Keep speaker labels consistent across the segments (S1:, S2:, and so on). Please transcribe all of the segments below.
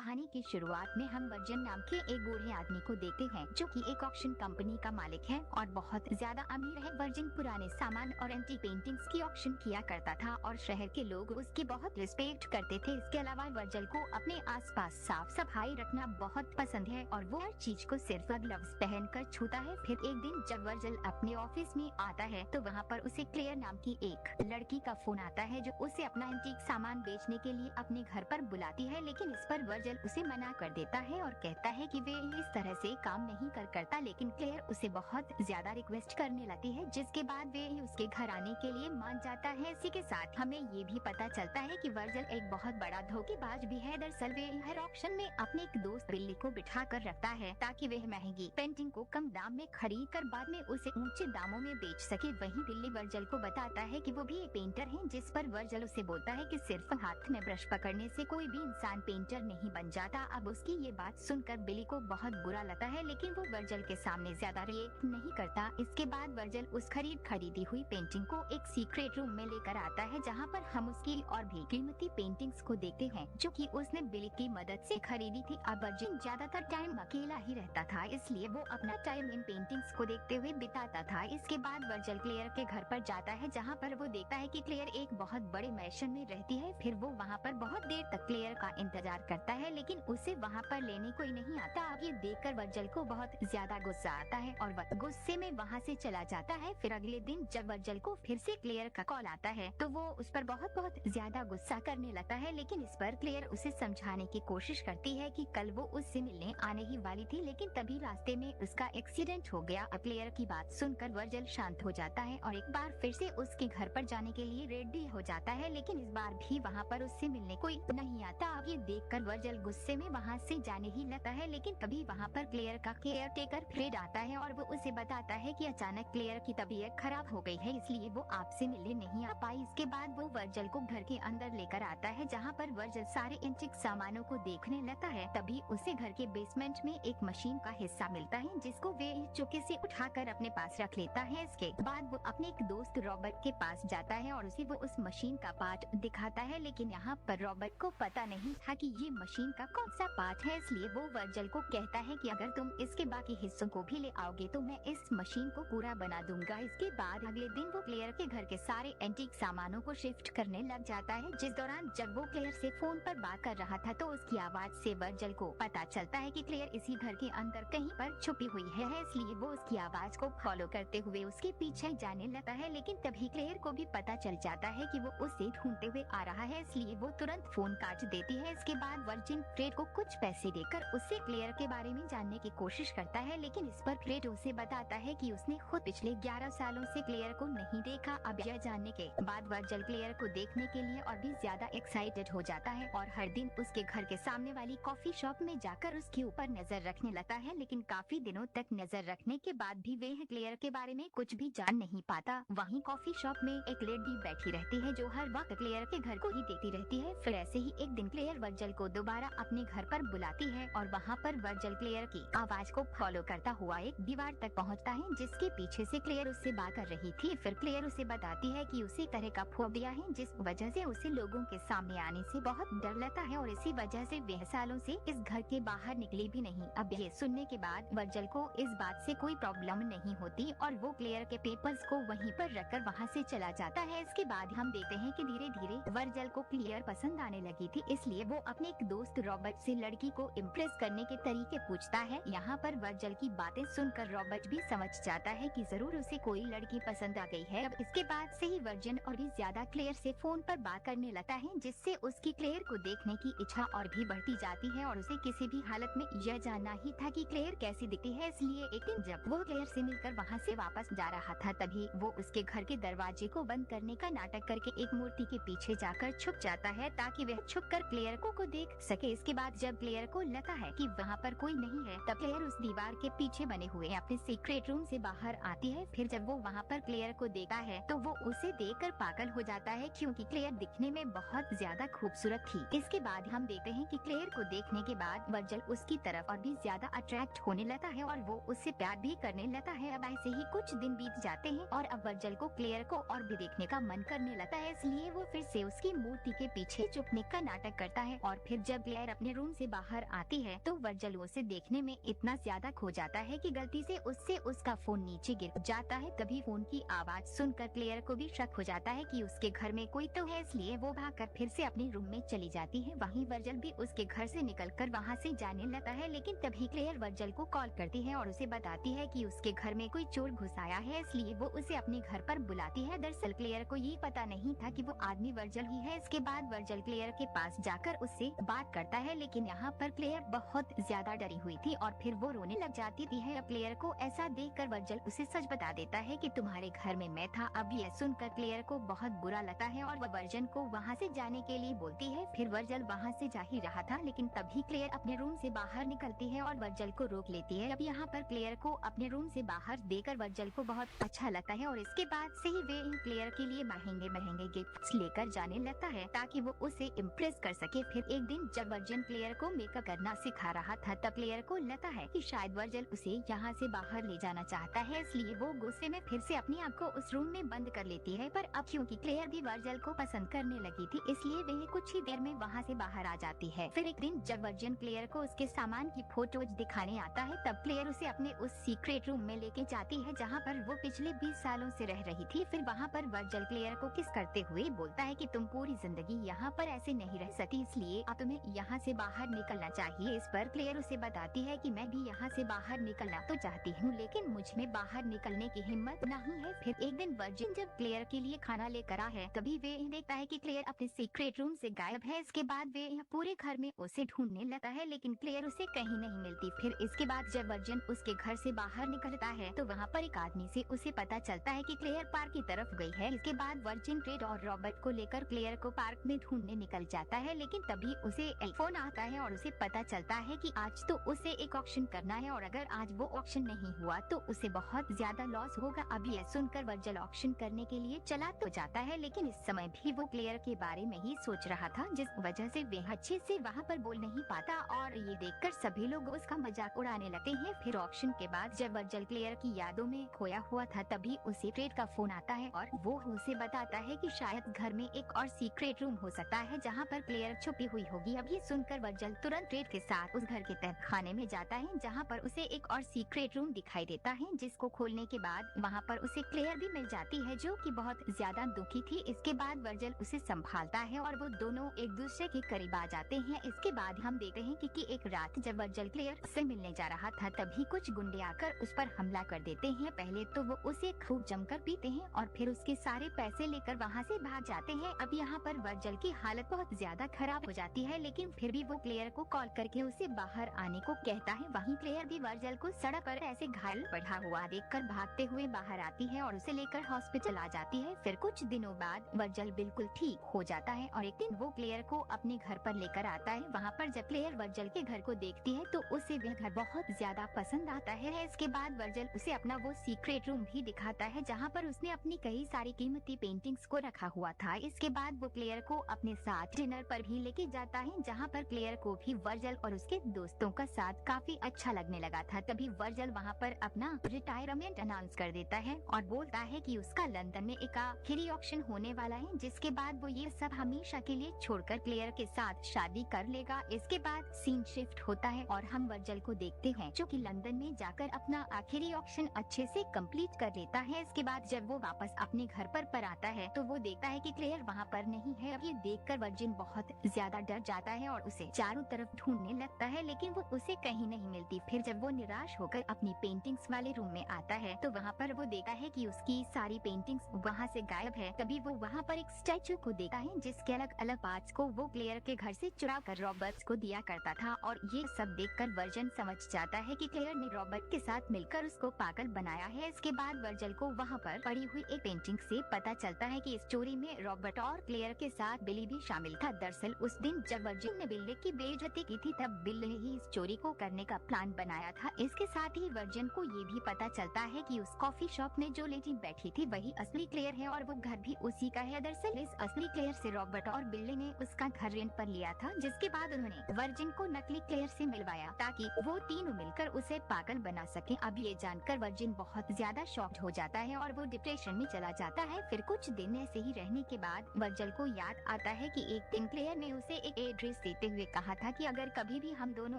S1: कहानी की शुरुआत में हम वर्जन नाम के एक बूढ़े आदमी को देखते हैं जो कि एक ऑक्शन कंपनी का मालिक है और बहुत ज्यादा अमीर है। वर्जन पुराने सामान और एंटी पेंटिंग्स की ऑक्शन किया करता था और शहर के लोग उसकी बहुत रिस्पेक्ट करते थे। इसके अलावा वर्जल को अपने आसपास साफ सफाई रखना बहुत पसंद है और वो हर चीज को सिर्फ ग्लव्स पहनकर छूता है। फिर एक दिन जब वर्जल अपने ऑफिस में आता है तो वहाँ पर उसे क्लेयर नाम की एक लड़की का फोन आता है जो उसे अपना एंटीक सामान बेचने के लिए अपने घर पर बुलाती है, लेकिन इस पर वर्जल उसे मना कर देता है और कहता है कि वे इस तरह से काम नहीं करता। लेकिन क्लेयर उसे बहुत ज्यादा रिक्वेस्ट करने लगती है, जिसके बाद वे उसके घर आने के लिए मान जाता है। इसी के साथ हमें ये भी पता चलता है कि वर्जल एक बहुत बड़ा धोखेबाज भी है। दरअसल वे हर ऑक्शन में अपने एक दोस्त बिल्ली को बिठा कर रखता है ताकि वह महंगी पेंटिंग को कम दाम में खरीद कर बाद में उसे ऊंचे दामों में बेच सके। वहीं बिल्ली वर्जल को बताता है कि वो भी एक पेंटर है, जिस पर वर्जल उसे बोलता है कि सिर्फ हाथ में ब्रश पकड़ने से कोई भी इंसान पेंटर नहीं बन जाता। अब उसकी ये बात सुनकर बिल्ली को बहुत बुरा लगता है, लेकिन वो वर्जल के सामने ज्यादा रिएक्ट नहीं करता। इसके बाद वर्जल उस खरीदी हुई पेंटिंग को एक सीक्रेट रूम में लेकर आता है, जहाँ पर हम उसकी और भी कीमती पेंटिंग्स को देखते हैं जो कि उसने बिल्ली की मदद से खरीदी थी। अब वर्जल ज्यादातर टाइम अकेला ही रहता था, इसलिए वो अपना टाइम इन पेंटिंग्स को देखते हुए बिताता था। इसके बाद वर्जल क्लेयर के घर पर जाता है, जहाँ पर वो देखता है कि क्लेयर एक बहुत बड़े मैंशन में रहती है। फिर वो वहाँ पर बहुत देर तक क्लेयर का इंतजार करता है, लेकिन उसे वहाँ पर लेने कोई नहीं आता। अब ये देखकर वर्जल को बहुत ज्यादा गुस्सा आता है और वह गुस्से में वहाँ से चला जाता है। फिर अगले दिन जब वर्जल को फिर से क्लेयर का कॉल आता है तो वो उस पर बहुत ज्यादा गुस्सा करने लगता है, लेकिन इस पर क्लेयर उसे समझाने की कोशिश करती है कि कल वो उससे मिलने आने ही वाली थी, लेकिन तभी रास्ते में उसका एक्सीडेंट हो गया। अब क्लेयर की बात सुनकर वर्जल शांत हो जाता है और एक बार फिर से उसके घर पर जाने के लिए रेडी हो जाता है, लेकिन इस बार भी वहाँ पर उससे मिलने कोई नहीं आता। अब ये देखकर वर्जल गुस्से में वहाँ से जाने ही लगता है, लेकिन तभी वहाँ पर क्लेयर का केयर टेकर फ्रेड आता है और वो उसे बताता है कि अचानक क्लेयर की तबीयत खराब हो गई है, इसलिए वो आपसे मिलने नहीं आ पाई। इसके बाद वो वर्जल को घर के अंदर लेकर आता है, जहाँ पर वर्जल सारे एंटीक सामानों को देखने लगता है। तभी उसे घर के बेसमेंट में एक मशीन का हिस्सा मिलता है, जिसको वे चुपके से उठाकर अपने पास रख लेता है। इसके बाद वो अपने एक दोस्त रॉबर्ट के पास जाता है और उसे वो उस मशीन का पार्ट दिखाता है, लेकिन यहाँ पर रॉबर्ट को पता नहीं था कि ये मशीन का कौन सा पार्ट है। इसलिए वो वर्जल को कहता है कि अगर तुम इसके बाकी हिस्सों को भी ले आओगे तो मैं इस मशीन को पूरा बना दूंगा। इसके बाद अगले दिन वो क्लेयर के घर के सारे एंटीक सामानों को शिफ्ट करने लग जाता है। जिस दौरान जब वो क्लेयर से फोन पर बात कर रहा था तो उसकी आवाज से वर्जल को पता चलता है कि क्लेयर इसी घर के अंदर कहीं पर छुपी हुई है, इसलिए वो उसकी आवाज को फॉलो करते हुए उसके पीछे जाने लगता है। लेकिन तभी क्लेयर को भी पता चल जाता है कि वो उसे ढूंढते हुए आ रहा है, इसलिए वो तुरंत फोन काट देती है। इसके बाद वर्जिन फ्रेड को कुछ पैसे देकर उससे क्लेयर के बारे में जानने की कोशिश करता है, लेकिन इस पर फ्रेड उसे बताता है कि उसने खुद पिछले 11 सालों से क्लेयर को नहीं देखा। अब यह जानने के बाद वर्जल क्लेयर को देखने के लिए और भी ज्यादा एक्साइटेड हो जाता है और हर दिन उसके घर के सामने वाली कॉफी शॉप में जाकर उसके ऊपर नजर रखने लगता है। लेकिन काफी दिनों तक नजर रखने के बाद भी वह क्लेयर के बारे में कुछ भी जान नहीं पाता। वहीं कॉफी शॉप में एक लेडी बैठी रहती है जो हर वक्त क्लेयर के घर को ही देखती रहती है। फिर ऐसे ही एक दिन क्लेयर वर्जल को दोबारा अपने घर पर बुलाती है और वहाँ पर वर्जल क्लेयर की आवाज को फॉलो करता हुआ एक दीवार तक पहुँचता है, जिसके पीछे से क्लेयर उससे बात कर रही थी। फिर क्लेयर उसे बताती है कि उसी तरह का फोबिया है, जिस वजह से उसे लोगों के सामने आने से बहुत डर लगता है और इसी वजह से वह सालों से इस घर के बाहर निकली भी नहीं। अब ये सुनने के बाद वर्जल को इस बात से कोई प्रॉब्लम नहीं होती और वो क्लेयर के पेपर्स को वहीं पर रखकर वहाँ से चला जाता है। इसके बाद हम देखते हैं कि धीरे धीरे वर्जल को क्लेयर पसंद आने लगी थी, इसलिए वो अपने एक दोस्त रॉबर्ट से लड़की को इम्प्रेस करने के तरीके पूछता है। यहाँ पर वर्जल की बातें सुनकर रॉबर्ट भी समझ जाता है कि जरूर उसे कोई लड़की पसंद आ गई है। अब इसके बाद से ही वर्जन और भी ज्यादा क्लेयर से फोन पर बात करने लगता है, जिससे उसकी क्लेयर को देखने की इच्छा और भी बढ़ती जाती है और उसे किसी भी हालत में यह जानना ही था कि क्लेयर कैसी दिखती है। इसलिए एक दिन जब वो क्लेयर से मिलकर वहाँ से वापस जा रहा था, तभी वो उसके घर के दरवाजे को बंद करने का नाटक करके एक मूर्ति के पीछे जाकर छुप जाता है ताकि वह छुपकर क्लेयर को देख सके। इसके बाद जब क्लेयर को लगता है कि वहाँ पर कोई नहीं है, तब क्लेयर उस दीवार के पीछे बने हुए अपने सीक्रेट रूम से बाहर आती है। फिर जब वो वहाँ पर क्लेयर को देखता है तो वो उसे देखकर पागल हो जाता है, क्योंकि क्लेयर दिखने में बहुत ज्यादा खूबसूरत थी। इसके बाद हम देखते हैं कि क्लेयर को देखने के बाद वर्जल उसकी तरफ और भी ज्यादा अट्रैक्ट होने लगता है और वो उससे प्यार भी करने लगता है। अब ऐसे ही कुछ दिन बीत जाते हैं और अब वर्जल को क्लेयर को और भी देखने का मन करने लगता है, इसलिए वो फिर से उसकी मूर्ति के पीछे छुपने का नाटक करता है। और फिर जब क्लेयर अपने रूम से बाहर आती है तो वर्जल उसे देखने में इतना ज्यादा खो जाता है कि गलती से उससे उसका फोन नीचे गिर जाता है। तभी फोन की आवाज सुनकर क्लेयर को भी शक हो जाता है कि उसके घर में कोई तो है, इसलिए वो भागकर फिर से अपने रूम में चली जाती है। वहीं वर्जल भी उसके घर से निकलकर वहां से जाने लगता है, लेकिन तभी क्लेयर वर्जल को कॉल करती है और उसे बताती है कि उसके घर में कोई चोर घुस आया है, इसलिए वो उसे अपने घर पर बुलाती है। दरअसल क्लेयर को ये पता नहीं था कि वो आदमी वर्जल ही है। इसके बाद वर्जल क्लेयर के पास जाकर उससे बात करता है, लेकिन यहाँ पर क्लेयर बहुत ज्यादा डरी हुई थी और फिर वो रोने लग जाती थी। क्लेयर को ऐसा देखकर वर्जल उसे सच बता देता है कि तुम्हारे घर में मैं था। अब ये सुनकर क्लेयर को बहुत बुरा लगता है और वह वर्जन को वहाँ से जाने के लिए बोलती है। फिर वर्जल वहाँ से जा ही रहा था, लेकिन तभी क्लेयर अपने रूम से बाहर निकलती है और वर्जल को रोक लेती है। अब यहाँ पर क्लेयर को अपने रूम से बाहर देकर वर्जल को बहुत अच्छा लगता है और इसके बाद से ही वे क्लेयर के लिए महंगे महंगे गिफ्ट्स लेकर जाने लगता है ताकि वो उसे इम्प्रेस कर सके। फिर एक दिन जब वर्जन क्लेयर को मेकअप करना सिखा रहा था तब क्लेयर को लगता है कि शायद वर्जल उसे यहाँ से बाहर ले जाना चाहता है, इसलिए वो गुस्से में फिर से अपने आप को उस रूम में बंद कर लेती है। पर अब क्योंकि क्लेयर भी वर्जल को पसंद करने लगी थी, इसलिए वह कुछ ही देर में वहाँ से बाहर आ जाती है। फिर एक दिन जब वर्जन क्लेयर को उसके सामान की फोटोज दिखाने आता है तब क्लेयर उसे अपने उस सीक्रेट रूम में लेके जाती है जहाँ पर वो पिछले 20 सालों से रह रही थी। फिर वहाँ पर वर्जल क्लेयर को किस करते हुए बोलता है कि तुम पूरी जिंदगी यहाँ पर ऐसे नहीं रह सकती, इसलिए अब तुम्हें यहाँ से बाहर निकलना चाहिए। इस पर क्लेयर उसे बताती है कि मैं भी यहाँ से बाहर निकलना तो चाहती हूँ, लेकिन मुझ में बाहर निकलने की हिम्मत नहीं है। फिर एक दिन वर्जिन जब क्लेयर के लिए खाना लेकर आ है तभी वे देखता है कि क्लेयर अपने सीक्रेट रूम से गायब है। इसके बाद वे पूरे घर में उसे ढूंढने लगता है, लेकिन क्लेयर उसे कहीं नहीं मिलती। फिर इसके बाद जब वर्जिन उसके घर से बाहर निकलता है तो वहाँ पर एक आदमी से उसे पता चलता है कि क्लेयर पार्क की तरफ गई है। इसके बाद वर्जिन ट्रेड और रॉबर्ट को लेकर क्लेयर को पार्क में ढूंढने निकल जाता है, लेकिन तभी उसे फोन आता है और उसे पता चलता है कि आज तो उसे एक ऑक्शन करना है और अगर आज वो ऑक्शन नहीं हुआ तो उसे बहुत ज्यादा लॉस होगा। अब यह सुनकर वर्जल ऑक्शन करने के लिए चला तो जाता है, लेकिन इस समय भी वो क्लेयर के बारे में ही सोच रहा था, जिस वजह से वह अच्छे से वहाँ पर बोल नहीं पाता और ये देखकर सभी लोग उसका मजाक उड़ाने लगते हैं। फिर ऑक्शन के बाद जब वर्जल क्लेयर की यादों में खोया हुआ था तभी उसे ट्रेड का फोन आता है और वो उसे बताता है कि शायद घर में एक और सीक्रेट रूम हो सकता है जहाँ पर क्लेयर छुपी हुई होगी। अब ये सुनकर वर्जल तुरंत ट्रेड के साथ उस घर के तहखाने में जाता है जहाँ पर उसे एक और सीक्रेट रूम दिखाई देता है, जिसको खोलने के बाद वहाँ पर उसे क्लेयर भी मिल जाती है जो कि बहुत ज्यादा दुखी थी। इसके बाद वर्जल उसे संभालता है और वो दोनों एक दूसरे के करीब आ जाते हैं। इसके बाद हम देखते हैं कि एक रात जब वर्जल क्लेयर से मिलने जा रहा था तभी कुछ गुंडे आकर उस पर हमला कर देते हैं। पहले तो वो उसे खूब जमकर पीते हैं और फिर उसके सारे पैसे लेकर वहाँ से भाग जाते हैं। अब यहाँ पर वर्जल की हालत बहुत ज्यादा खराब हो जाती है, लेकिन फिर भी वो क्लेयर को कॉल करके उसे बाहर आने को कहता है। वहीं क्लेयर भी वर्जल को सड़क पर ऐसे घायल पड़ा हुआ देखकर भागते हुए बाहर आती है और उसे लेकर हॉस्पिटल आ जाती है। फिर कुछ दिनों बाद वर्जल बिल्कुल ठीक हो जाता है और एक दिन वो क्लेयर को अपने घर पर लेकर आता है। वहाँ पर जब क्लेयर वर्जल के घर को देखती है तो उसे वह घर बहुत ज्यादा पसंद आता है। इसके बाद वर्जल उसे अपना वो सीक्रेट रूम भी दिखाता है जहाँ पर उसने अपनी कई सारी कीमती पेंटिंग्स को रखा हुआ था। इसके बाद वो क्लेयर को अपने साथ डिनर पर भी लेके जाता है जहाँ पर क्लेयर को भी वर्जल और उसके दोस्तों का साथ काफी अच्छा लगने लगा था। तभी वर्जल वहाँ पर अपना रिटायरमेंट अनाउंस कर देता है और बोलता है कि उसका लंदन में एक आखिरी ऑक्शन होने वाला है, जिसके बाद वो ये सब हमेशा के लिए छोड़कर क्लेयर के साथ शादी कर लेगा। इसके बाद सीन शिफ्ट होता है और हम वर्जल को देखते हैं जो कि लंदन में जाकर अपना आखिरी ऑक्शन अच्छे से कंप्लीट कर लेता है। इसके बाद जब वो वापस अपने घर पर आता है तो वो देखता है कि क्लेयर वहाँ पर नहीं है। अब ये देखकर वर्जिन बहुत ज्यादा डर जाता है और उसे चारों तरफ ढूंढने लगता है, लेकिन वो उसे कहीं नहीं मिलती। फिर जब वो निराश होकर अपनी पेंटिंग्स वाले रूम में आता है तो वहाँ पर वो देखता है कि उसकी सारी पेंटिंग्स वहाँ से गायब है। तभी वो वहाँ पर एक स्टैचू को देखता है जिसके अलग अलग पार्ट्स को वो क्लेयर के घर से चुरा कर रॉबर्ट को दिया करता था और ये सब देखकर वर्जन समझ जाता है कि क्लेयर ने रॉबर्ट के साथ मिलकर उसको पागल बनाया है। इसके बाद वर्जल को वहाँ पर पड़ी हुई एक पेंटिंग से पता चलता है कि इस चोरी में रॉबर्ट और क्लेयर के साथ बिली भी शामिल था। दरअसल उस दिन जब वर्जिन ने बिल्ली की बेइज्जती की थी तब बिल ने ही इस चोरी को करने का प्लान बनाया था। इसके साथ ही वर्जिन को ये भी पता चलता है कि उस कॉफी शॉप में जो लेडी बैठी थी वही असली क्लेयर है और वो घर भी उसी का है। दरअसल इस असली क्लेयर से रॉबर्ट और बिल्ली ने उसका घर रेंट पर लिया था, जिसके बाद उन्होंने वर्जिन को नकली क्लेयर से मिलवाया ताकि वो तीनों मिलकर उसे पागल बना सके। अब ये जानकर वर्जिन बहुत ज्यादा शॉक्ड हो जाता है और वो डिप्रेशन में चला जाता है। फिर कुछ दिन ऐसे ही रहने के बाद वर्जल को याद आता है कि एक दिन क्लेयर ने उसे एक ड्रीम एड्रेस देते हुए कहा था कि अगर कभी भी हम दोनों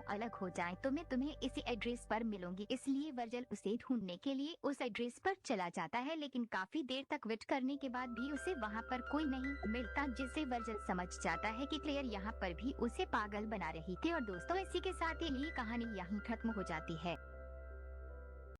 S1: अलग हो जाएं तो मैं तुम्हें इसी एड्रेस पर मिलूंगी। इसलिए वर्जल उसे ढूंढने के लिए उस एड्रेस पर चला जाता है, लेकिन काफी देर तक वेट करने के बाद भी उसे वहाँ पर कोई नहीं मिलता, जिससे वर्जल समझ जाता है कि क्लेयर यहाँ पर भी उसे पागल बना रही थी। और दोस्तों, इसी के साथ ये कहानी यहीं खत्म हो जाती है।